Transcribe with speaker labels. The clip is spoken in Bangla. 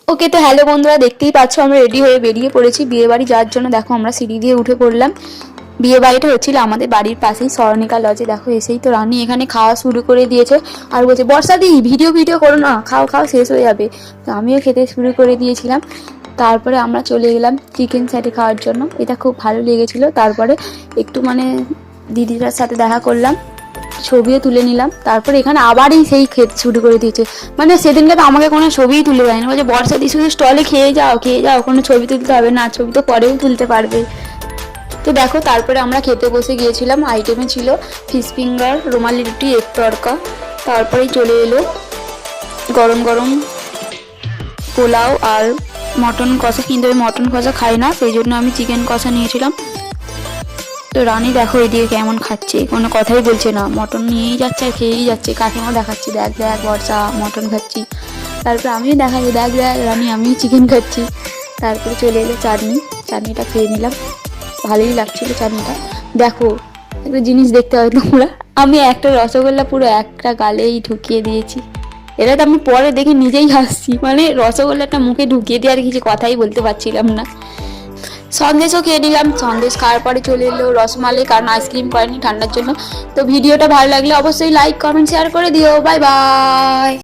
Speaker 1: ওকে, তো হ্যালো বন্ধুরা, দেখতেই পাচ্ছ আমরা রেডি হয়ে বেরিয়ে পড়েছি বিয়ে বাড়ি যাওয়ার জন্য। দেখো আমরা সিঁড়ি দিয়ে উঠে পড়লাম। বিয়ে বাড়িটা হচ্ছিল আমাদের বাড়ির পাশেই, সরণিকা লজে। দেখো এসেই তো রানী এখানে খাওয়া শুরু করে দিয়েছে, আর বলছে বর্ষাদি ভিডিও ভিডিও করো না, খাও খাও শেষ হয়ে যাবে। তো আমিও খেতে শুরু করে দিয়েছিলাম। তারপরে আমরা চলে গেলাম চিকেন স্যাটি খাওয়ার জন্য, এটা খুব ভালো লেগেছিল। তারপরে একটু দিদিটার সাথে দেখা করলাম, ছবিও তুলে নিলাম। তারপরে এখানে আবারই সেই খেতে শুরু করে দিয়েছে। সেদিনকে তো আমাকে কোনো ছবিই তুলে দেয়নি, বলছে বর্ষাদি শুধু স্টলে খেয়ে যাও খেয়ে যাও, কোনো ছবি তুলতে হবে না, ছবি তো পরেও তুলতে পারবে। তো দেখো তারপরে আমরা খেতে বসে গিয়েছিলাম। আইটেমে ছিল ফিশ ফিঙ্গার, রুমালি রুটি, এগ তড়কা। তারপরেই চলে এলো গরম গরম পোলাও আর মটন কষা, কিন্তু আমি মটন কষা খাই না, সেই জন্য আমি চিকেন কষা নিয়েছিলাম। তো রানী দেখো এদিকে কেমন খাচ্ছে, কোনো কথাই বলছে না, মটন নিয়েই যাচ্ছে আর খেয়েই যাচ্ছে। কাকিমাও দেখাচ্ছি, দেখ দেখ বর্ষা মটন খাচ্ছি। তারপরে আমিও দেখাচ্ছি, দেখ দেখ রানী আমিও চিকেন খাচ্ছি। তারপরে চলে এলো চাটনিটা খেয়ে নিলাম, ভালোই লাগছিল চাটনিটা। দেখো একটা জিনিস দেখতে হয় তোমরা, আমি একটা রসগোল্লা পুরো একটা গালেই ঢুকিয়ে দিয়েছি। এটা তো আমি পরে দেখে নিজেই হাসছি, রসগোল্লাটা মুখে ঢুকিয়ে দিয়ে আর কিছু কথাই বলতে পারছিলাম না। সন্দেশও খেয়ে নিলাম। সন্দেশ খাওয়ার পরে চলে এলো রসমালাই, কারণ আইসক্রিম করেনি ঠান্ডার জন্য। তো ভিডিওটা ভালো লাগলে অবশ্যই লাইক কমেন্ট শেয়ার করে দিও। Bye bye.